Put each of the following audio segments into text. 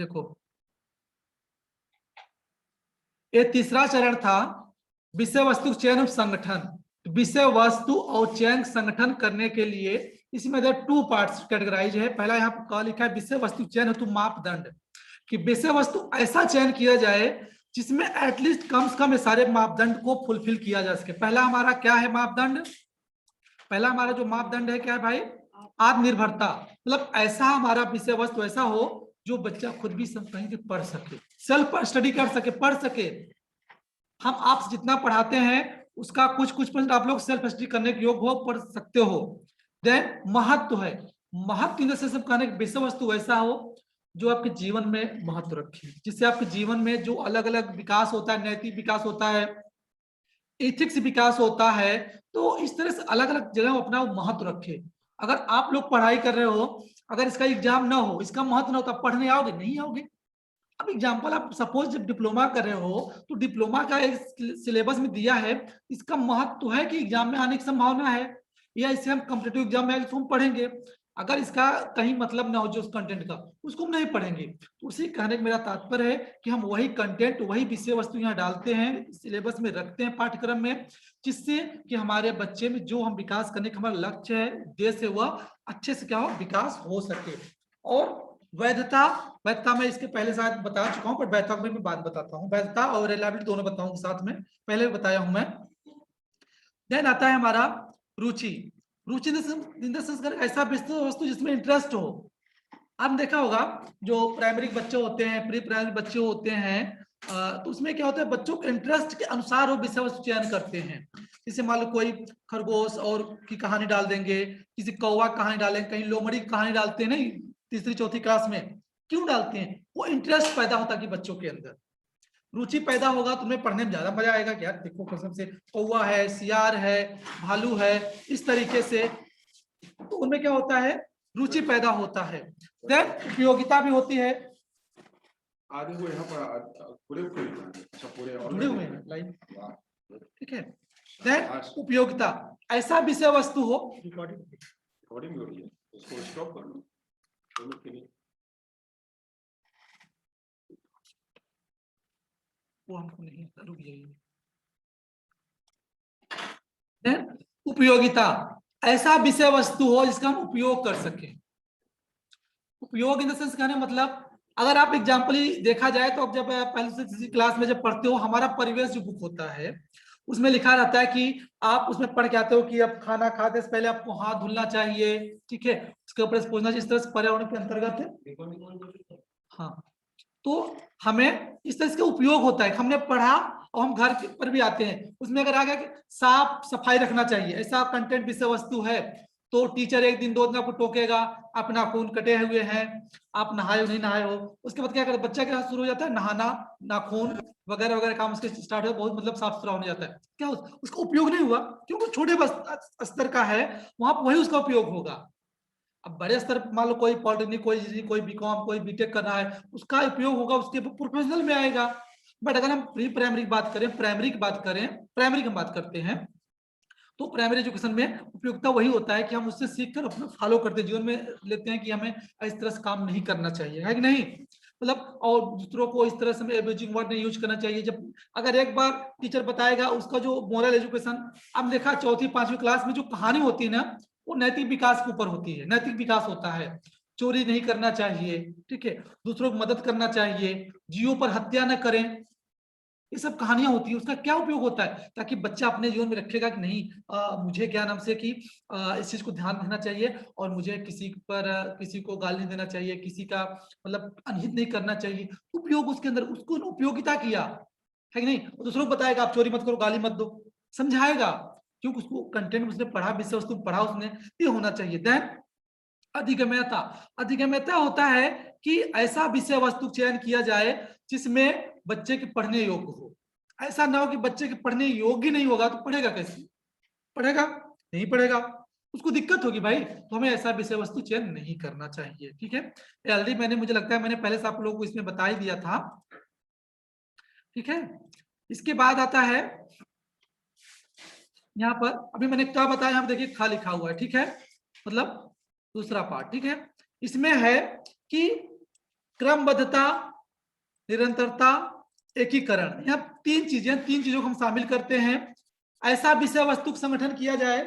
देखो, ये तीसरा चरण था विषय वस्तु चयन और संगठन। विषय वस्तु और चयन संगठन करने के लिए इसमें 2 पार्ट्स कैटेगराइज है। पहला यहाँ पर क्या लिखा है, विषय वस्तु चयन हेतु मापदंड, कि विषय वस्तु ऐसा चयन किया जाए जिसमें एटलीस्ट कम से कम सारे मापदंड को फुलफिल किया जा सके। पहला हमारा क्या है मापदंड, पहला हमारा जो मापदंड है क्या है भाई, आत्मनिर्भरता। मतलब ऐसा हमारा विषय वस्तु ऐसा हो जो बच्चा खुद भी सब कहीं पढ़ सके, सेल्फ स्टडी कर सके, पढ़ सके। हम आप जितना पढ़ाते हैं उसका कुछ परसेंट आप लोग सेल्फ स्टडी करने के योग्य हो, पढ़ सकते हो। देन महत्व है, महत्व इन सब कहने की विषय वस्तु ऐसा हो जो आपके जीवन में महत्व रखे, जिससे आपके जीवन में जो अलग अलग विकास होता है, नैतिक विकास होता है, एथिक्स विकास होता है, तो इस तरह से अलग अलग जगह अपना महत्व रखे। अगर आप लोग पढ़ाई कर रहे हो, अगर इसका एग्जाम ना हो, इसका महत्व ना हो, तो आप पढ़ने आओगे नहीं आओगे। अब एग्जाम्पल आप सपोज जब डिप्लोमा कर रहे हो तो डिप्लोमा का एक सिलेबस में दिया है, इसका महत्व है कि एग्जाम में आने की संभावना है, या इससे हम कॉम्पिटिटिव एग्जाम में हम पढ़ेंगे। अगर इसका कहीं मतलब ना हो जो उस कंटेंट का, उसको हम नहीं पढ़ेंगे। तो उसी कहने का मेरा तात्पर्य है कि हम वही कंटेंट, वही विषय वस्तु यहाँ डालते हैं, सिलेबस में रखते हैं पाठ्यक्रम में, जिससे कि हमारे बच्चे में जो हम विकास करने का हमारा लक्ष्य है, उद्देश्य, वह अच्छे से क्या हो, विकास हो सके। और वैधता, वैधता मैं इसके पहले शायद बता चुका हूं, पर वैधता में मैं बात बताता हूं। वैधता और रिलायबिलिटी दोनों बताऊंगा साथ में, पहले भी बताया हूं मैं। देन आता है हमारा रुचि। रुचि इन द सेंस ऐसा वस्तु जिसमें इंटरेस्ट हो। आपने देखा होगा जो प्राइमरी बच्चे होते हैं, प्री प्राइमरी बच्चे होते हैं, तो उसमें क्या होता है, बच्चों के इंटरेस्ट के अनुसार वो विषय वस्तु चयन करते हैं। जैसे मान लो कोई खरगोश और की कहानी डाल देंगे, किसी कौवा कहानी डालेंगे, कहीं लोमड़ी की कहानी डालते हैं, नहीं तीसरी चौथी क्लास में क्यों डालते हैं, वो इंटरेस्ट पैदा होता है कि बच्चों के अंदर रुचि पैदा होगा, तो उन्हें पढ़ने में ज्यादा मजा आएगा कि यार देखो कसम से कौवा है, सियार है, भालू है, इस तरीके से। तो उनमें क्या होता है, रुचि पैदा होता है। देन उपयोगिता भी होती है। आदि को यहाँ पर पूरे जुड़े हुए हैं लाइन, ठीक है। देन उपयोगिता, ऐसा विषय वस्तु हो, रिकॉर्डिंग हो रही है, उसको स्टॉप कर लो, वो हमको नहीं रुक जाइए। उपयोगिता, ऐसा विषय वस्तु हो जिसका हम उपयोग कर सकें। उपयोग इन द सेंस कहने मतलब, अगर आप एग्जाम्पल ही देखा जाए तो अब जब पहले से किसी क्लास में जब पढ़ते हो, हमारा परिवेश जो बुक होता है उसमें लिखा रहता है कि आप उसमें पढ़ के आते हो कि अब खाना खाते से पहले आपको हाथ धुलना चाहिए, ठीक है, उसके ऊपर पूछना चाहिए, इस तरह से पर्यावरण के अंतर्गत है। हाँ, तो हमें इस तरह से उपयोग होता है, हमने पढ़ा और हम घर पर भी आते हैं, उसमें अगर आ गया कि साफ सफाई रखना चाहिए, ऐसा कंटेंट विषय वस्तु है, तो टीचर 1 दिन 2 दिन आपको टोकेगा, आप नाखून कटे हुए हैं, आप नहाए हो नहीं नहाए हो। उसके बाद क्या करता है, बच्चा क्या शुरू हो जाता है, नहाना, नाखून वगैरह वगैरह काम उसके स्टार्ट हो, बहुत मतलब साफ सुथरा होने जाता है। क्या उसका उपयोग नहीं हुआ, क्योंकि छोटे स्तर का है, वहां पर वही उसका उपयोग होगा। अब बड़े स्तर मान लो कोई पॉलिटेक्निक, कोई इंजीनियरिंग, कोई बीकॉम, कोई बीटेक कर रहा है, उसका उपयोग होगा उसके प्रोफेशनल में आएगा। बट अगर हम प्री प्राइमरी की बात करें, प्राइमरी की बात करें, प्राइमरी की बात करते हैं, तो प्राइमरी एजुकेशन में उपयोगिता वही होता है कि हम उससे सीखकर अपना फॉलो करते हैं, जीवन में लेते हैं कि हमें इस तरह से काम नहीं करना चाहिए, है कि नहीं, मतलब, और दूसरों को इस तरह से एब्यूजिंग वर्ड नहीं यूज करना चाहिए। जब अगर एक बार टीचर बताएगा, उसका जो मोरल एजुकेशन, अब देखा 4वीं 5वीं क्लास में जो कहानी होती है ना, वो नैतिक विकास के ऊपर होती है, नैतिक विकास होता है, चोरी नहीं करना चाहिए, ठीक है, दूसरों की मदद करना चाहिए, जीवों पर हत्या न करें, ये सब कहानियां होती है। उसका क्या उपयोग होता है, ताकि बच्चा अपने जीवन में रखेगा कि नहीं, मुझे क्या नाम से कि इस चीज को ध्यान देना चाहिए, और मुझे किसी पर किसी को गाली नहीं देना चाहिए, किसी का मतलब अनहित नहीं करना चाहिए। उपयोग उसके अंदर, उसको उपयोगिता किया है कि नहीं, दूसरों को बताएगा आप चोरी मत करो, गाली मत दो, समझाएगा, क्योंकि उसको कंटेंट उसने पढ़ा, विषय वस्तु पढ़ा उसने, ये होना चाहिए। देन अधिगम्यता, अधिगम्यता होता है कि ऐसा विषय वस्तु चयन किया जाए जिसमें बच्चे के पढ़ने योग्य हो। ऐसा ना हो कि बच्चे के पढ़ने योग्य नहीं होगा तो पढ़ेगा कैसे, पढ़ेगा नहीं पढ़ेगा, उसको दिक्कत होगी भाई, तो हमें ऐसा विषय वस्तु चयन नहीं करना चाहिए, ठीक है। ऑलरेडी मैंने, मुझे लगता है मैंने पहले से आप लोगों को इसमें बता ही दिया था, ठीक है। इसके बाद आता है यहाँ पर, अभी मैंने क्या बताया, यहाँ पर देखिए खा लिखा हुआ है, ठीक है, मतलब दूसरा पार्ट, ठीक है। इसमें है कि क्रमबद्धता, निरंतरता, एकीकरण। यह तीन चीजों को हम शामिल करते हैं। ऐसा विषय वस्तु संगठन किया जाए,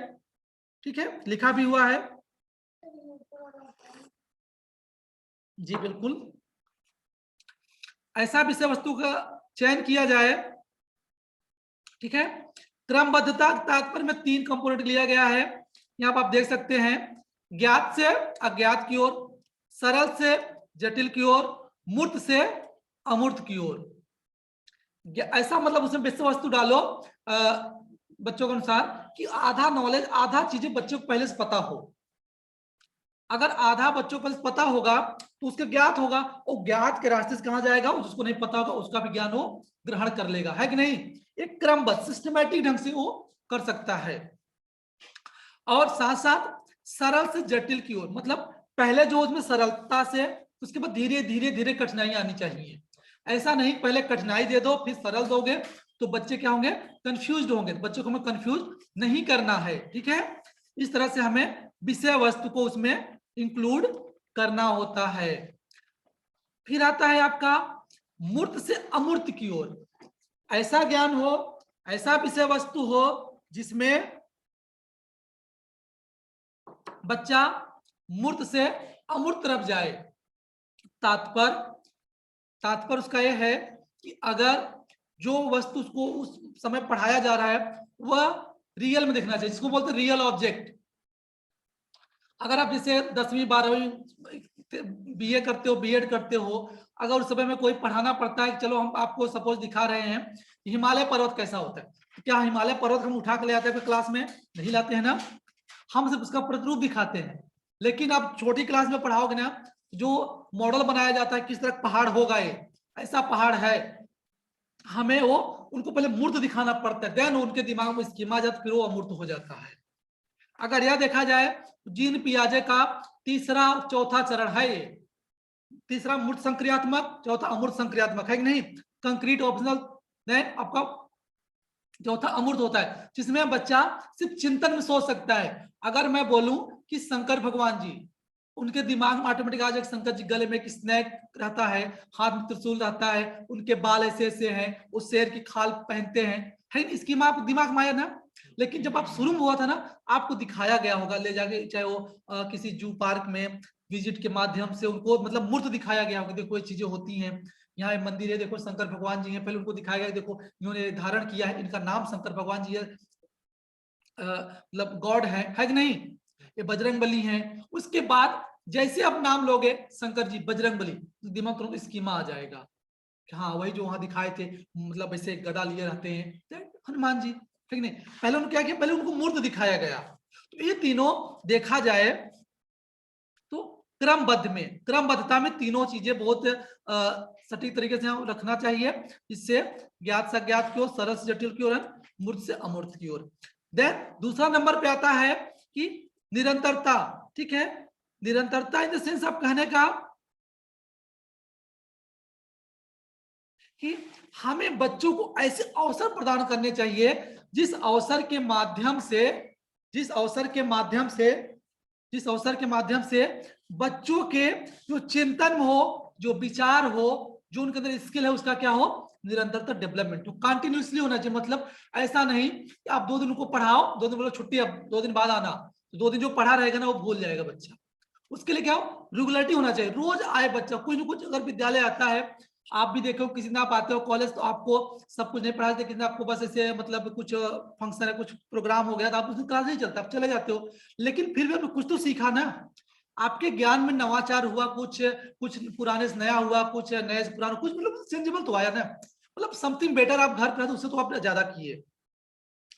ठीक है, लिखा भी हुआ है जी, बिल्कुल। ऐसा विषय वस्तु का चयन किया जाए, ठीक है। क्रमबद्धता तात्पर्य में 3 कंपोनेंट लिया गया है, यहाँ पर आप देख सकते हैं, ज्ञात से अज्ञात की ओर, सरल से जटिल की ओर, मूर्त से अमूर्त की ओर। ऐसा मतलब उसमें विषय वस्तु डालो बच्चों के अनुसार कि आधा नॉलेज, आधा चीजें बच्चों को पहले से पता हो। अगर आधा बच्चों को पता होगा तो उसके ज्ञात होगा, और ज्ञात के रास्ते से कहां जाएगा, जिसको नहीं पता होगा उसका भी ज्ञान वो ग्रहण कर लेगा, है कि नहीं। एक क्रमबद्ध सिस्टमैटिक ढंग से वो कर सकता है। और साथ साथ सरल से जटिल की ओर, मतलब पहले जो उसमें सरलता से, उसके बाद धीरे धीरे धीरे कठिनाई आनी चाहिए। ऐसा नहीं पहले कठिनाई दे दो फिर सरल दोगे तो बच्चे क्या होंगे, कंफ्यूज होंगे। बच्चों को हमें कंफ्यूज नहीं करना है, ठीक है। इस तरह से हमें विषय वस्तु को उसमें इंक्लूड करना होता है। फिर आता है आपका मूर्त से अमूर्त की ओर। ऐसा ज्ञान हो, ऐसा विषय वस्तु हो जिसमें बच्चा मूर्त से अमूर्त तरफ जाए। तात्पर्य उसका यह है कि अगर जो वस्तु उसको उस समय पढ़ाया जा रहा है वह रियल में दिखना चाहिए, जिसको बोलते हैं रियल ऑब्जेक्ट। अगर आप जैसे 10वीं 12वीं बीए करते हो, बीएड करते हो, अगर उस समय में कोई पढ़ाना पड़ता है, चलो हम आपको सपोज दिखा रहे हैं हिमालय पर्वत कैसा होता है, क्या हिमालय पर्वत हम उठा के ले आते हैं क्लास में? नहीं लाते हैं ना, हम सिर्फ उसका प्रतिरूप दिखाते हैं। लेकिन आप छोटी क्लास में पढ़ाओगे ना, जो मॉडल बनाया जाता है किस तरह पहाड़ होगा, ये ऐसा पहाड़ है, हमें वो उनको पहले मूर्त दिखाना पड़ता है, देन उनके दिमाग में स्कीमा जाता, फिर वो अमूर्त हो जाता है। अगर यह देखा जाए जीन पियाजे का तीसरा चौथा चरण है ये, तीसरा मूर्त संक्रियात्मक, चौथा अमूर्त संक्रियात्मक, है कि नहीं। कंक्रीट ऑप्शनल, देन आपका चौथा अमूर्त होता है, जिसमें बच्चा सिर्फ चिंतन में सोच सकता है। अगर मैं बोलूं कि शंकर भगवान जी, उनके दिमाग में ऑटोमेटिक आ जाएगा शंकर जी गले में एक स्नैक रहता है, हाथ में त्रिशूल रहता है, उनके बाल ऐसे ऐसे हैं, उस शेर की खाल पहनते हैं, है इसकी माँ दिमाग में आया ना। लेकिन जब आप शुरू में हुआ था ना, आपको दिखाया गया होगा ले जाके, चाहे वो किसी जू पार्क में विजिट के माध्यम से उनको मतलब मूर्त दिखाया गया होगा, देखो ये चीजें होती हैं, यहाँ एक मंदिर है, देखो शंकर भगवान जी हैं, पहले उनको दिखाया गया, देखो इन्होंने धारण किया है, इनका नाम शंकर भगवान जी है, मतलब गॉड है कि नहीं, ये बजरंग बली हैं। उसके बाद जैसे आप नाम लोगे शंकर जी बजरंग बली, दिमाग तुरंत स्कीमा आ जाएगा कि हाँ वही जो वहां दिखाए थे, मतलब ऐसे गदा लिए रहते हैं, हनुमान जी, ठीक नहीं। पहले उन्होंने क्या किया, पहले उनको मूर्त दिखाया गया। तो ये तीनों देखा जाए तो क्रमबद्धता में तीनों चीजें बहुत सटीक तरीके से रखना चाहिए, जिससे ज्ञात से अज्ञात की ओर, सरल से जटिल की ओर, मूर्त से अमूर्त की ओर। देन दूसरा नंबर पे आता है कि निरंतरता, ठीक है। निरंतरता इन द सेंस आप कहने का कि हमें बच्चों को ऐसे अवसर प्रदान करने चाहिए जिस अवसर के माध्यम से बच्चों के जो चिंतन हो, जो विचार हो, जो उनके अंदर स्किल है, उसका क्या हो, निरंतरता डेवलपमेंट हो, कंटिन्यूअसली होना चाहिए। मतलब ऐसा नहीं कि आप 2 दिन उनको पढ़ाओ, 2 दिन बोलो छुट्टी, अब 2 दिन बाद आना, तो 2 दिन जो पढ़ा रहेगा ना वो भूल जाएगा बच्चा। उसके लिए क्या हो, रेगुलरिटी होना चाहिए, रोज आए बच्चा, कुछ ना कुछ। अगर विद्यालय आता है, आप भी देखो किसी दिन आप आते हो कॉलेज, तो आपको सब कुछ नहीं पढ़ाते, किसी दिन आपको बस ऐसे मतलब कुछ फंक्शन है, कुछ प्रोग्राम हो गया, तो आप उस दिन क्लास नहीं चलता, आप चले जाते हो, लेकिन फिर भी आपने कुछ तो सीखा ना, आपके ज्ञान में नवाचार हुआ, कुछ कुछ पुराने से नया हुआ, कुछ नए से पुराना, कुछ मतलब चेंजेबल तो आया ना, मतलब समथिंग बेटर आप घर पर, उससे तो आप ज्यादा किए,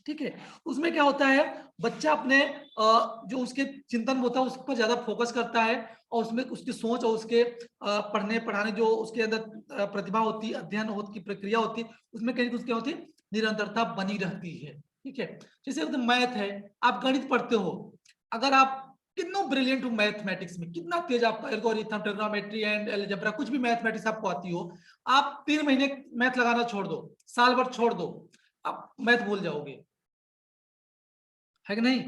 ठीक है। उसमें क्या होता है, बच्चा अपने जो उसके चिंतन होता है उस पर ज्यादा फोकस करता है, और उसमें उसकी सोच और उसके पढ़ने पढ़ाने जो उसके अंदर प्रतिभा होती है, अध्ययन होती की प्रक्रिया होती है, उसमें कहीं कुछ क्या होती है, निरंतरता बनी रहती है, ठीक है। जैसे मैथ है, आप गणित पढ़ते हो, अगर आप कितना ब्रिलियंट हो मैथमेटिक्स में, कितना तेज आपका एल्गोरिथम, ट्रिग्नोमेट्री एंड अलजेब्रा, कुछ भी मैथमेटिक्स आपको आती हो, आप 3 महीने मैथ लगाना छोड़ दो, साल भर छोड़ दो, आप मैथ भूल जाओगे, है कि नहीं,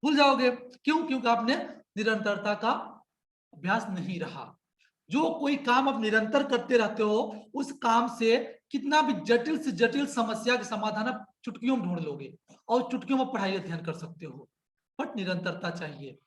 भूल जाओगे। क्यों? क्योंकि आपने निरंतरता का अभ्यास नहीं रहा। जो कोई काम आप निरंतर करते रहते हो, उस काम से कितना भी जटिल से जटिल समस्या के समाधान आप चुटकियों में ढूंढ लोगे और चुटकियों में पढ़ाई अध्ययन कर सकते हो। बट निरंतरता चाहिए।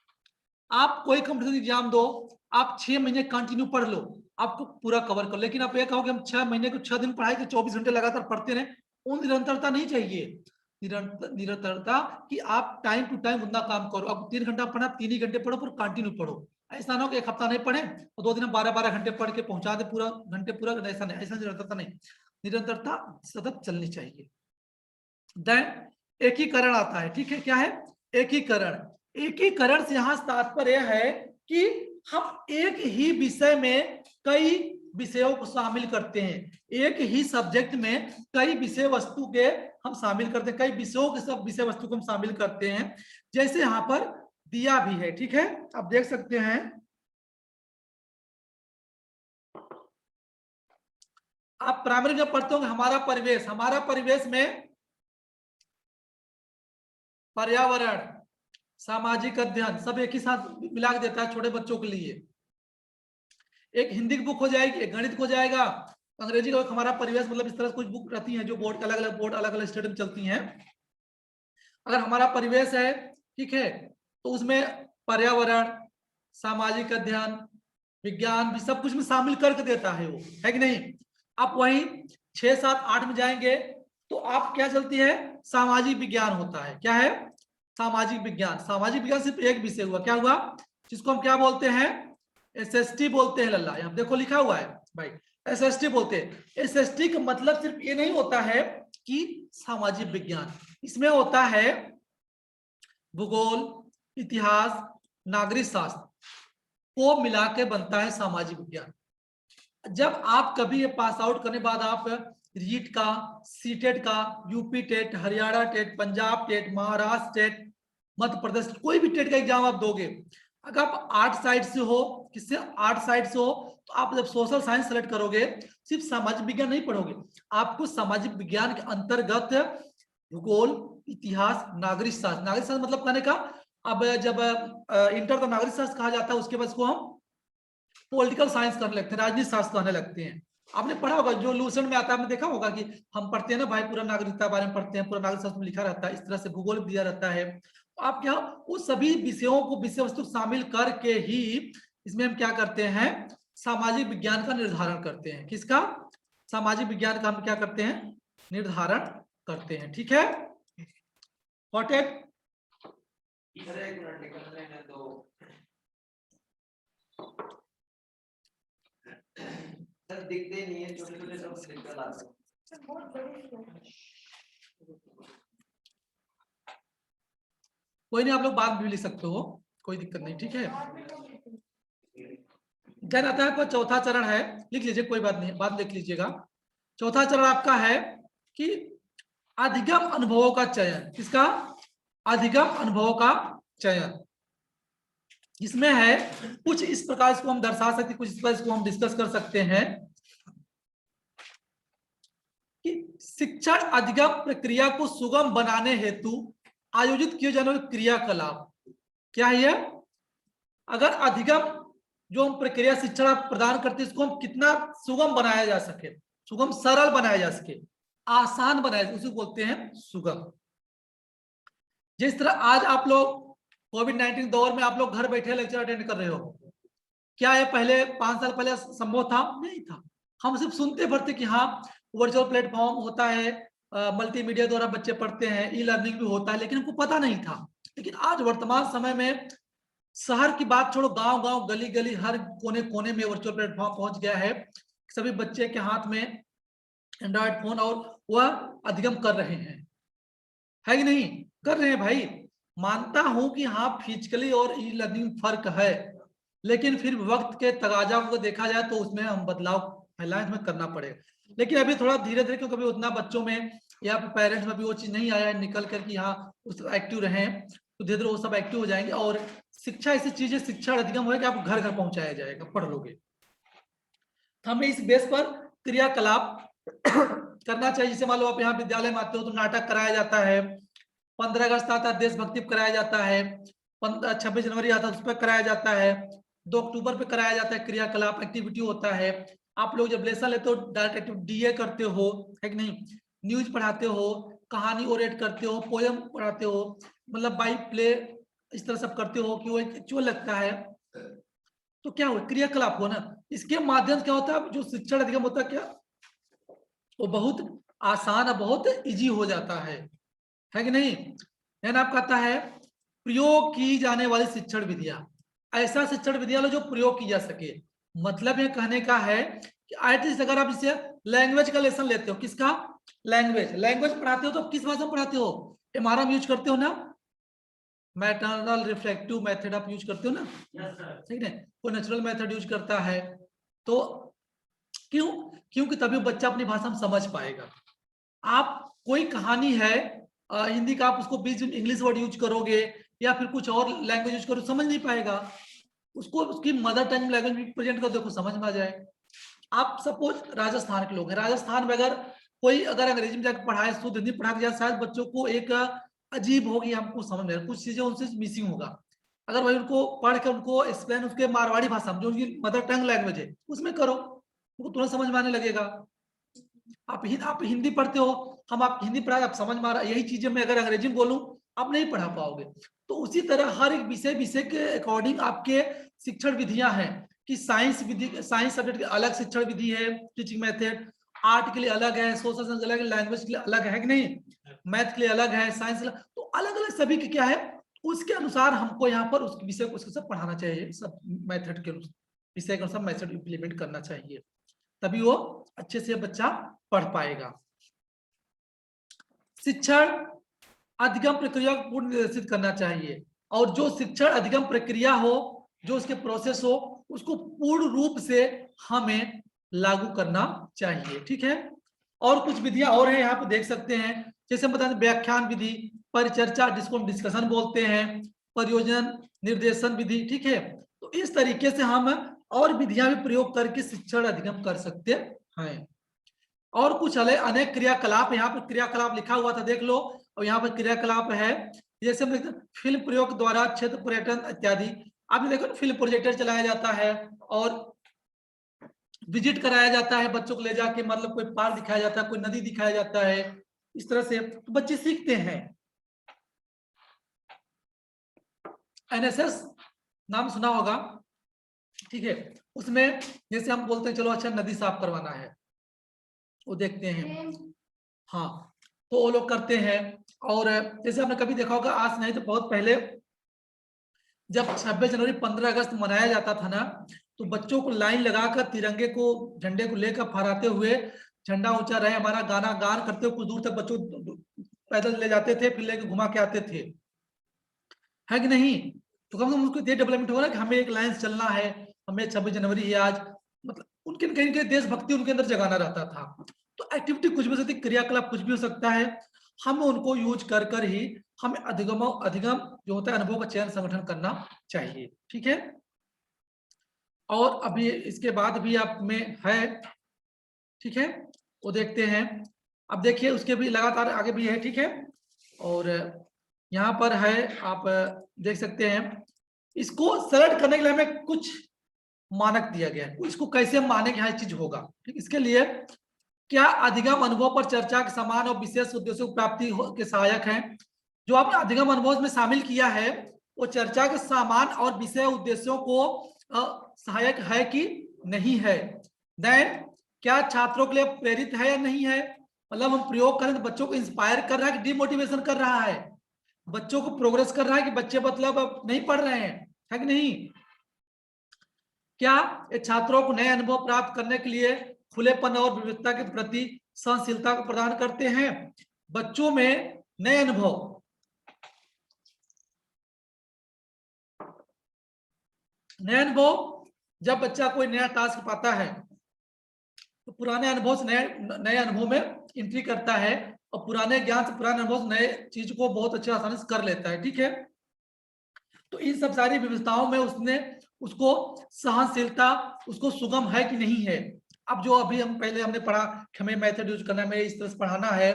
आप कोई कंपटीशन एग्जाम दो, आप 6 महीने कंटिन्यू पढ़ लो, आपको पूरा कवर कर, लेकिन आप ये कहोगे हम 6 महीने को 6 दिन पढ़ाई के 24 घंटे लगातार पढ़ते रहे, वो निरंतरता नहीं चाहिए। निरंतरता कि आप टाइम टू टाइम उतना काम करो। अब 3 घंटा पढ़ा, 3 ही घंटे पढ़ो, पर कंटिन्यू पढ़ो। ऐसा ना हो कि एक हफ्ता नहीं पढ़े और 2 दिन 12-12 घंटे पढ़ के पहुंचा दे पूरा घंटे पूरा, ऐसा नहीं, ऐसा निरंतरता नहीं। निरंतरता सतत चलनी चाहिए। देन एकीकरण आता है, ठीक है, क्या है एकीकरण। एकीकरण से यहां तात्पर्य है कि हम एक ही विषय में कई विषयों को शामिल करते हैं, एक ही सब्जेक्ट में कई विषय वस्तु के हम शामिल करते हैं, कई विषयों के सब विषय वस्तु को हम शामिल करते हैं। जैसे यहां पर दिया भी है, ठीक है, आप देख सकते हैं। आप प्राइमरी में पढ़ते होंगे हमारा परिवेश में पर्यावरण, सामाजिक अध्ययन सब एक ही साथ मिला के देता है छोटे बच्चों के लिए। एक हिंदी की बुक हो जाएगी, एक गणित हो जाएगा, अंग्रेजी का हमारा परिवेश, मतलब इस तरह कुछ बुक रहती हैं जो बोर्ड अलग अलग स्टेट में चलती हैं। अगर हमारा परिवेश है, ठीक है, तो उसमें पर्यावरण, सामाजिक अध्ययन, विज्ञान भी सब कुछ में शामिल करके देता है वो, है कि नहीं। आप वही 6, 7, 8 में जाएंगे तो आप क्या चलती है, सामाजिक विज्ञान होता है। क्या है, सामाजिक विज्ञान। सामाजिक विज्ञान सिर्फ एक विषय हुआ, क्या हुआ, जिसको हम क्या बोलते हैं, एसएसटी बोलते हैं। लल्ला यहाँ देखो लिखा हुआ है भाई, एसएसटी बोलते हैं। एसएसटी का मतलब सिर्फ ये नहीं होता है कि सामाजिक विज्ञान, इसमें होता है भूगोल, इतिहास, नागरिक शास्त्र को मिला के बनता है सामाजिक विज्ञान। जब आप कभी ये पास आउट करने बाद आप रीट का, सीटेट का, UP TET, Haryana TET, Punjab TET, Maharashtra TET, Madhya Pradesh, कोई भी टेट का एग्जाम आप दोगे, अगर आप आर्ट साइड से हो, किससे आर्ट साइड से हो, तो आप जब सोशल साइंस सेलेक्ट करोगे, सिर्फ सामाजिक विज्ञान नहीं पढ़ोगे, आपको सामाजिक विज्ञान के अंतर्गत भूगोल, इतिहास, नागरिक शास्त्र मतलब कहने का, अब जब इंटर का नागरिक शास्त्र कहा जाता है, उसके बाद इसको हम पॉलिटिकल साइंस करने लगते हैं, राजनीति शास्त्र कहने लगते हैं। आपने पढ़ा होगा जो लूसेंट में आता है, आपने देखा होगा कि हम पढ़ते हैं ना भाई, पूरा नागरिकता बारे में पढ़ते हैं, पूरा नागरिक शास्त्र में लिखा रहता है, इस तरह से भूगोल दिया रहता है। आप क्या, वो सभी विषयों को विषय वस्तु शामिल करके ही इसमें हम क्या करते हैं, सामाजिक विज्ञान का निर्धारण करते हैं। किसका, सामाजिक विज्ञान का हम क्या करते हैं, निर्धारण करते हैं। ठीक है, गॉट दिखते नहीं है, छोटे छोटे सब निकल आते हैं। कोई नहीं, आप लोग बाद भी लिख सकते हो, कोई दिक्कत नहीं, ठीक है। देन आता है चौथा चरण है, लिख लीजिए, कोई बात नहीं, बाद लिख लीजिएगा। चौथा चरण आपका है कि अधिगम अनुभवों का चयन। किसका, अधिगम अनुभवों का चयन। इसमें है कुछ इस प्रकार इसको हम दर्शा सकते, कुछ इस प्रकार इसको हम डिस्कस कर सकते हैं कि शिक्षण अधिगम प्रक्रिया को सुगम बनाने हेतु आयोजित किए जाने वाले क्रियाकलाप क्या है। अगर अधिगम जो हम प्रक्रिया शिक्षण प्रदान करते हैं, इसको हम कितना सुगम बनाया जा सके, सुगम सरल बनाया जा सके, आसान बनाया, उसे बोलते हैं सुगम। जिस तरह आज आप लोग कोविड-19 दौर में आप लोग घर बैठे लेक्चर अटेंड कर रहे हो, क्या ये पहले 5 साल पहले संभव था? नहीं था। हम सिर्फ सुनते पढ़ते कि हाँ वर्चुअल प्लेटफॉर्म होता है, मल्टीमीडिया द्वारा बच्चे पढ़ते हैं, ई लर्निंग भी होता है, लेकिन हमको पता नहीं था। लेकिन आज वर्तमान समय में शहर की बात छोड़ो, गांव गांव, गली गली, हर कोने कोने में वर्चुअल प्लेटफॉर्म पहुंच गया है। सभी बच्चे के हाथ में एंड्रॉइड फोन, और वह अधिगम कर रहे हैं, है कि नहीं कर रहे हैं भाई। मानता हूं कि हाँ फिजिकली और ई लर्निंग फर्क है, लेकिन फिर वक्त के तगाजा को देखा जाए तो उसमें हम बदलाव पहला में करना पड़ेगा। लेकिन अभी थोड़ा धीरे धीरे, क्योंकि अभी उतना बच्चों में या पेरेंट्स में भी वो चीज नहीं आया है निकल कर कि हाँ उस एक्टिव रहे, तो धीरे धीरे वो सब एक्टिव हो जाएंगे। और शिक्षा ऐसी चीज है, शिक्षा अधिगम होगा कि आपको घर घर पहुंचाया जाएगा, पढ़ लोगे। तो हमें इस बेस पर क्रियाकलाप करना चाहिए। जैसे मान लो आप यहाँ विद्यालय में आते हो तो नाटक कराया जाता है, 15 अगस्त आता है देशभक्ति कराया जाता है, 26 जनवरी आता है उस पर कराया जाता है, 2 अक्टूबर पे कराया जाता है क्रियाकलाप, एक्टिविटी होता है। आप लोग जब लेसन लेते हो डायरेक्ट डीए करते हो, है कि नहीं, न्यूज पढ़ाते हो, कहानी ओरेट करते हो, पोयम पढ़ाते हो, मतलब बाई प्ले इस तरह सब करते हो कि वो एक्चुअल लगता है। तो क्या हो, क्रियाकलाप हो ना, इसके माध्यम से क्या होता है, जो शिक्षण अधिगम होता है क्या, वो बहुत आसान और बहुत इजी हो जाता है कि नहीं। यानी आप कहता है प्रयोग की जाने वाली शिक्षण विधियां, ऐसा शिक्षण विधियां लो जो प्रयोग की जा सके। मतलब ये कहने का है कि आर्टिस्ट, अगर आप इसे लैंग्वेज का लेसन लेते हो, किसका, लैंग्वेज पढ़ाते हो तो किस भाषा में पढ़ाते हो, एमआरएम यूज करते हो ना, मैटरनल रिफ्लेक्टिव मेथड आप यूज करते हो ना, ठीक है, कोई नेचुरल मेथड यूज करता है। तो क्यों, क्योंकि तभी बच्चा अपनी भाषा में समझ पाएगा। आप कोई कहानी है हिंदी का, आप उसको बीच में इंग्लिश वर्ड यूज करोगे या फिर कुछ और लैंग्वेज यूज करो, समझ नहीं पाएगा। उसको उसकी मदर टंग लैंग्वेज में प्रेजेंट कर, देखो समझ में आ जाए। आप सपोज राजस्थान के लोग हैं, राजस्थान में अगर कोई अगर अंग्रेजी में जाकर पढ़ाए, शुद्ध हिंदी पढ़ा के, शायद बच्चों को एक अजीब होगी, हमको समझ में कुछ चीजें उनसे मिसिंग होगा। अगर भाई उनको पढ़ के उनको एक्सप्लेन उसके मारवाड़ी भाषा में, जो उनकी मदर टंग लैंग्वेज है, उसमें करो, उनको तुरंत समझ में आने लगेगा। आप हिंदी पढ़ते हो, हम आप हिंदी पढ़ा, आप समझ में आ रहा, यही चीजें मैं अगर अंग्रेजी में बोलूं आप नहीं पढ़ा पाओगे। तो उसी तरह हर एक विषय के अकॉर्डिंग आपके शिक्षण विधियां हैं कि साइंस विधि, साइंस सब्जेक्ट की अलग शिक्षण विधि है, टीचिंग मेथड, आर्ट के लिए अलग है, सोशल साइंस अलग है, लैंग्वेज के लिए अलग है कि नहीं, मैथ के लिए अलग है, साइंस अलग, तो अलग अलग सभी के क्या है, उसके अनुसार हमको यहाँ पर उस विषय को उसके सब पढ़ाना चाहिए, सब मेथड के विषय के अनुसार मेथड इंप्लीमेंट करना चाहिए, तभी वो अच्छे से बच्चा पढ़ पाएगा। शिक्षण अधिगम प्रक्रिया को पूर्ण निर्देशित करना चाहिए, और जो शिक्षण अधिगम प्रक्रिया हो, जो उसके प्रोसेस हो, उसको पूर्ण रूप से हमें लागू करना चाहिए, ठीक है। और कुछ विधियां और हैं, यहाँ पे देख सकते हैं, जैसे हम बता दें व्याख्यान विधि, परिचर्चा जिसको हम डिस्कशन बोलते हैं, परियोजना निर्देशन विधि, ठीक है। तो इस तरीके से हम और विधियां भी प्रयोग करके शिक्षण अधिगम कर सकते हैं। और कुछ अनेक क्रियाकलाप, यहाँ पर क्रियाकलाप लिखा हुआ था, देख लो, और यहाँ पर क्रियाकलाप है, जैसे हम देखते हैं फिल्म प्रयोग द्वारा क्षेत्र पर्यटन इत्यादि। आपने देखो ना, फिल्म प्रोजेक्टर चलाया जाता है और विजिट कराया जाता है, बच्चों को ले जाके, मतलब कोई पार्क दिखाया जाता है, कोई नदी दिखाया जाता है, इस तरह से तो बच्चे सीखते हैं। एनएसएस नाम सुना होगा, ठीक है, उसमें जैसे हम बोलते हैं चलो अच्छा नदी साफ करवाना है, वो देखते हैं, हाँ, तो वो लोग करते हैं। और जैसे आपने कभी देखा होगा, आज नहीं तो बहुत पहले, जब 26 जनवरी 15 अगस्त मनाया जाता था ना, तो बच्चों को लाइन लगाकर तिरंगे को, झंडे को लेकर फहराते हुए, झंडा ऊंचा रहे हमारा, गाना गान करते हुए कुछ दूर तक बच्चों पैदल ले जाते थे, फिर लेकर घुमा के आते थे, है कि नहीं। तो कम से कम उसको ये डेवलपमेंट होगा ना कि हमें एक लाइन से चलना है, हमें 26 जनवरी है आज, मतलब उनके कहीं कहीं देशभक्ति उनके अंदर जगाना रहता था। तो एक्टिविटी कुछ भी हो सकती है, क्रियाकलाप कुछ भी हो सकता है, हम उनको यूज कर कर ही हमें अधिगम जो होता है अनुभव का चयन संगठन करना चाहिए, ठीक है। और अभी इसके बाद भी आप में है, ठीक है, वो देखते हैं। अब देखिए उसके भी लगातार आगे भी है, ठीक है। और यहाँ पर है, आप देख सकते हैं, इसको सेलेक्ट करने के लिए हमें कुछ मानक दिया गया है, इसको कैसे माने कि हाँ चीज होगा, ठीक। इसके लिए क्या अधिगम अनुभव पर चर्चा के समान और विशेष उद्देश्यों की प्राप्ति के सहायक हैं। जो आपने अधिगम अनुभव में शामिल किया है, वो चर्चा के समान और विषय उद्देश्यों को सहायक है कि नहीं है। देन क्या छात्रों के लिए प्रेरित है या नहीं है, मतलब हम प्रयोग करें तो बच्चों को इंस्पायर कर रहा है कि डिमोटिवेशन कर रहा है, बच्चों को प्रोग्रेस कर रहा है कि बच्चे मतलब अब नहीं पढ़ रहे हैं, है कि नहीं। क्या ये छात्रों को नए अनुभव प्राप्त करने के लिए खुलेपन और विविधता के प्रति सहनशीलता को प्रदान करते हैं। बच्चों में नए अनुभव, जब बच्चा कोई नया टास्क पाता है तो पुराने अनुभव से नए अनुभव में एंट्री करता है, और पुराने ज्ञान से, पुराने अनुभव से नए चीज को बहुत अच्छे आसानी से कर लेता है, ठीक है। तो इन सब सारी विविधताओं में उसको सहनशीलता, उसको सुगम है कि नहीं है। अब जो अभी हम पहले हमने पढ़ा कि हमें मेथड यूज करना है, हमें इस तरह से पढ़ाना है,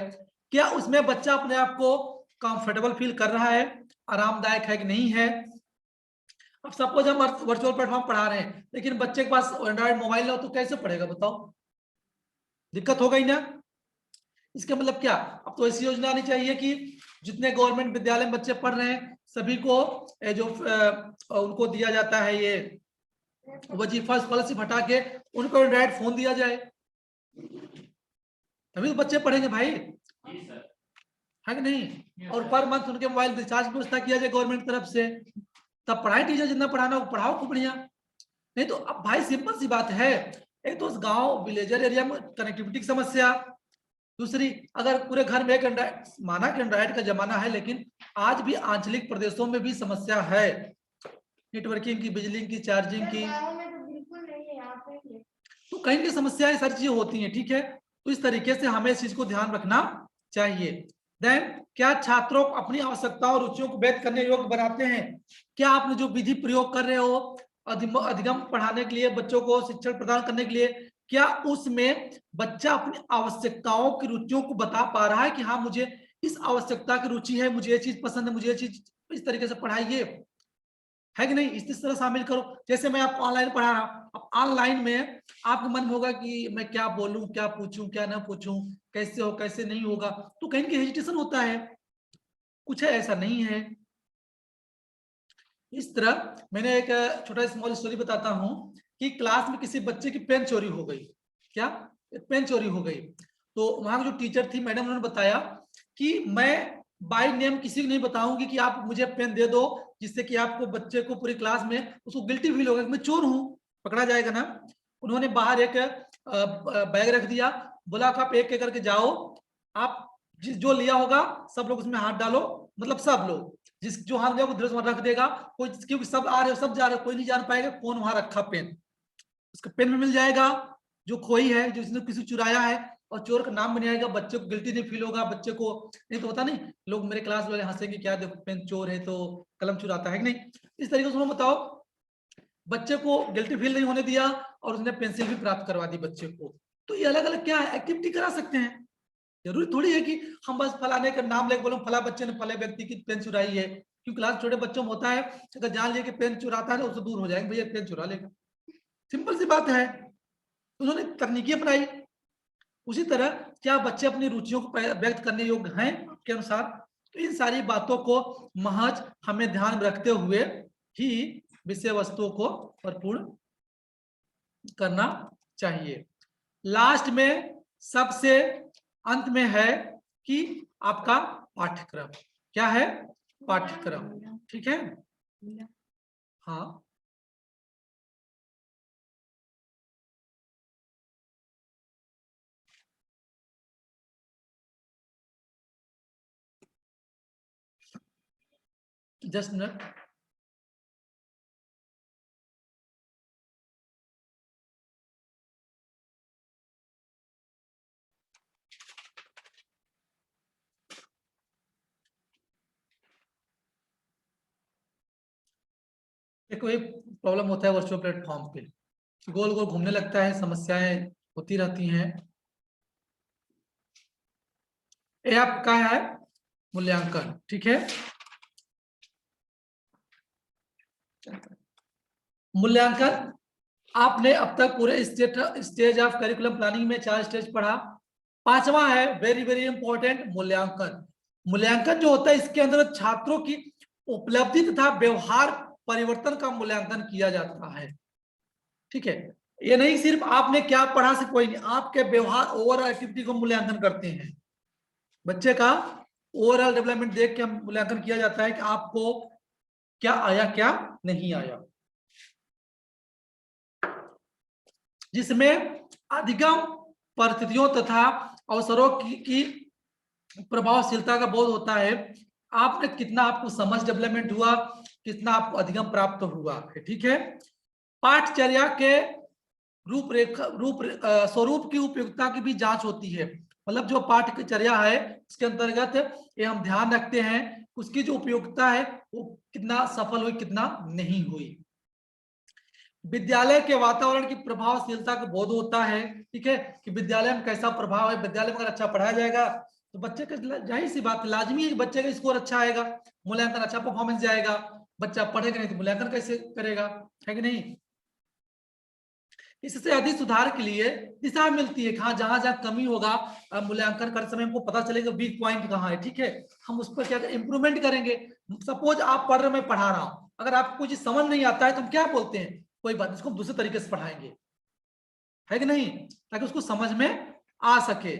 क्या उसमें बच्चा अपने आप को कंफर्टेबल फील कर रहा है, आरामदायक है कि नहीं है। अब सपोज हम वर्चुअल प्लेटफॉर्म पढ़ा रहे हैं, लेकिन बच्चे के पास एंड्रॉइड मोबाइल ना हो तो कैसे पढ़ेगा बताओ, दिक्कत हो गई ना। इसका मतलब क्या, अब तो ऐसी योजना आनी चाहिए कि जितने गवर्नमेंट विद्यालय में बच्चे पढ़ रहे हैं सभी को उनको दिया जाता है ये वजीफा स्कॉलरशिप हटा के उनको एंड्रॉइड फोन दिया जाए, तभी तो बच्चे पढ़ेंगे भाई, है कि नहीं। और पर मंथ उनके मोबाइल रिचार्ज की व्यवस्था किया जाए गवर्नमेंट तरफ से, तब पढ़ाई टीचर जितना पढ़ाना हो पढ़ाओ खूब बढ़िया। नहीं तो अब भाई सिंपल सी बात है, एक तो गांव विलेजर एरिया में कनेक्टिविटी की समस्या, दूसरी अगर पूरे घर में एक एंड्रॉइड, माना कि एंड्रॉइड का जमाना है लेकिन आज भी आंचलिक प्रदेशों में भी समस्या है नेटवर्किंग की, बिजली की, चार्जिंग की, तो कहीं की समस्याएं सारी चीजें होती हैं, ठीक है। तो इस तरीके से हमें इस चीज को ध्यान रखना चाहिए। देन क्या छात्रों को अपनी आवश्यकताओं और रुचियों को व्यक्त करने योग्य बनाते हैं, क्या आपने जो विधि प्रयोग कर रहे हो अधिगम पढ़ाने के लिए, बच्चों को शिक्षण प्रदान करने के लिए, क्या उसमें बच्चा अपनी आवश्यकताओं की रुचियों को बता पा रहा है कि हाँ मुझे इस आवश्यकता की रुचि है, मुझे ये चीज पसंद है, मुझे ये चीज इस तरीके से पढ़ाइए, है कि नहीं। इस तरह शामिल करो। जैसे मैं आपको ऑनलाइन पढ़ा रहा हूँ, अब ऑनलाइन में आपका मन होगा कि मैं क्या बोलूं, क्या पूछूं, क्या ना पूछूं, कैसे हो कैसे नहीं होगा, तो कहीं की हेजिटेशन होता है, कुछ है ऐसा नहीं है। इस तरह मैंने एक छोटा स्मॉल स्टोरी बताता हूं कि क्लास में किसी बच्चे की पेन चोरी हो गई, क्या पेन चोरी हो गई, तो वहां जो टीचर थी मैडम, उन्होंने बताया कि मैं बाय नेम किसी को नहीं बताऊंगी कि आप मुझे पेन दे दो, जिससे कि आपको बच्चे को पूरी क्लास में उसको गिल्टी फील होगा कि मैं चोर हूं, पकड़ा जाएगा ना। उन्होंने बाहर एक बैग रख दिया, बोला कि आप एक एक करके जाओ, आप जो लिया होगा सब लोग उसमें हाथ डालो, मतलब सब लोग जिस जो हाथ दिया उधर से रख देगा, कोई क्योंकि सब आ रहे हो सब जा रहे हो, कोई नहीं जान पाएगा कौन वहां रखा पेन, उसका पेन में मिल जाएगा, जो खोई है जिसने किसी चुराया है, और चोर का नाम बन जाएगा, बच्चे को गिल्टी नहीं फील होगा, बच्चे को नहीं तो होता नहीं लोग मेरे क्लास वाले हंसेंगे क्या देखो पेन चोर है तो कलम चुराता है कि नहीं, इस तरीके से उन्होंने बताओ बच्चे को गिल्टी फील नहीं होने दिया और उसने पेंसिल भी प्राप्त करवा दी बच्चे को। तो ये अलग अलग क्या है एक्टिविटी करा सकते हैं, जरूरी थोड़ी है कि हम बस फलाने का नाम लेके बोलो फला बच्चे ने फला व्यक्ति की पेन चुराई है, क्योंकि क्लास छोटे बच्चों में होता है अगर जान लिया कि पेन चुराता है तो उससे दूर हो जाएंगे, भैया पेन चुरा लेगा, सिंपल सी बात है। उन्होंने तकनीकी अपनाई। उसी तरह क्या बच्चे अपनी रुचियों को व्यक्त करने योग्य हैं के अनुसार, तो इन सारी बातों को महज हमें ध्यान में रखते हुए ही विषय वस्तुओं को परिपूर्ण करना चाहिए। लास्ट में सबसे अंत में है कि आपका पाठ्यक्रम क्या है, पाठ्यक्रम, ठीक है। हाँ जस्ट मिनट, देखो एक प्रॉब्लम होता है वर्चुअल प्लेटफॉर्म पे, गोल गोल घूमने लगता है, समस्याएं होती रहती हैं। ये आपका है मूल्यांकन, ठीक है। मूल्यांकन आपने अब तक पूरे स्टेज ऑफ करिकुलम प्लानिंग में 4 स्टेज पढ़ा, 5वां है वेरी वेरी इंपॉर्टेंट मूल्यांकन। मूल्यांकन जो होता है इसके अंदर छात्रों की उपलब्धि तथा व्यवहार परिवर्तन का मूल्यांकन किया जाता है, ठीक है। ये नहीं सिर्फ आपने क्या पढ़ा से कोई नहीं, आपके व्यवहार ओवरऑल एक्टिविटी को मूल्यांकन करते हैं, बच्चे का ओवरऑल डेवलपमेंट देख के मूल्यांकन किया जाता है कि आपको क्या आया क्या नहीं आया, जिसमें अधिगम परिस्थितियों तथा अवसरों की प्रभावशीलता का बोध होता है। आपने कितना आपको समझ डेवलपमेंट हुआ, कितना आपको अधिगम प्राप्त हुआ है, ठीक है। पाठचर्या के स्वरूप की उपयुक्तता की भी जांच होती है, मतलब जो पाठचर्या है इसके अंतर्गत ये हम ध्यान रखते हैं उसकी जो उपयुक्तता है वो कितना सफल हुई कितना नहीं हुई। विद्यालय के वातावरण की प्रभावशीलता का बोध होता है, ठीक है, कि विद्यालय में कैसा प्रभाव है, विद्यालय में अगर अच्छा पढ़ाया जाएगा तो बच्चे का जाहिर सी बात लाजमी है कि बच्चे का स्कोर अच्छा आएगा, मूल्यांकन अच्छा परफॉर्मेंस जाएगा। बच्चा पढ़ेगा नहीं तो मूल्यांकन कैसे करेगा, है कि नहीं। इससे अधिक सुधार के लिए दिशा मिलती है, कहाँ जहां जहां कमी होगा मूल्यांकन करते समय हमको पता चलेगा वीक पॉइंट कहाँ है, ठीक है, हम उस पर क्या इंप्रूवमेंट करेंगे। सपोज आप पढ़ रहे, मैं पढ़ा रहा हूँ, अगर आपको कुछ समझ नहीं आता है तो हम क्या बोलते हैं, कोई बात, इसको हम दूसरे तरीके से पढ़ाएंगे, है कि नहीं, ताकि उसको समझ में आ सके।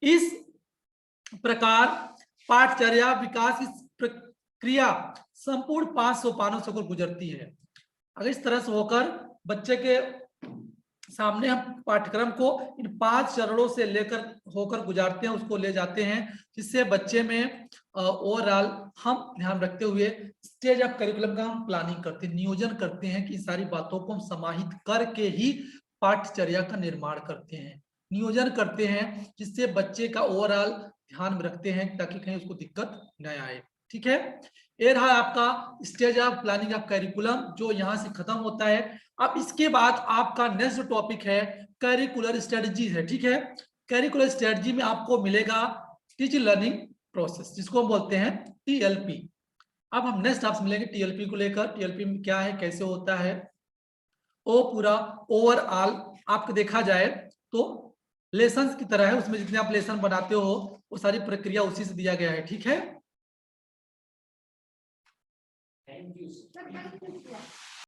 इस प्रकार पाठचर्या विकास इस प्रक्रिया संपूर्ण 5 सोपानों से गुजरती है। अगर इस तरह से होकर बच्चे के सामने हम पाठ्यक्रम को इन 5 चरणों से लेकर होकर गुजारते हैं, उसको ले जाते हैं, जिससे बच्चे में ओवरऑल हम ध्यान रखते हुए स्टेज ऑफ करिकुलम का हम प्लानिंग करते हैं, नियोजन करते हैं कि इन सारी बातों को हम समाहित करके ही पाठचर्या का निर्माण करते हैं, नियोजन करते हैं, जिससे बच्चे का ओवरऑल ध्यान में रखते हैं ताकि कहीं उसको दिक्कत न आए, ठीक है। ये रहा आपका stage of planning of curriculum, जो यहाँ से खत्म होता है। अब इसके बाद आपका नेक्स्ट टॉपिक है करिकुलर स्ट्रेटजी है, ठीक है। करिकुलर स्ट्रेटजी में आपको मिलेगा टीचिंग लर्निंग प्रोसेस, जिसको हम बोलते हैं टीएलपी। अब हम नेक्स्ट आपसे मिलेंगे टीएलपी को लेकर, टीएलपी में क्या है, कैसे होता है, वो पूरा ओवरऑल आपको देखा जाए तो लेसन की तरह है, उसमें जितने आप लेसन बनाते हो वो सारी प्रक्रिया उसी से दिया गया है, ठीक है। Thank you.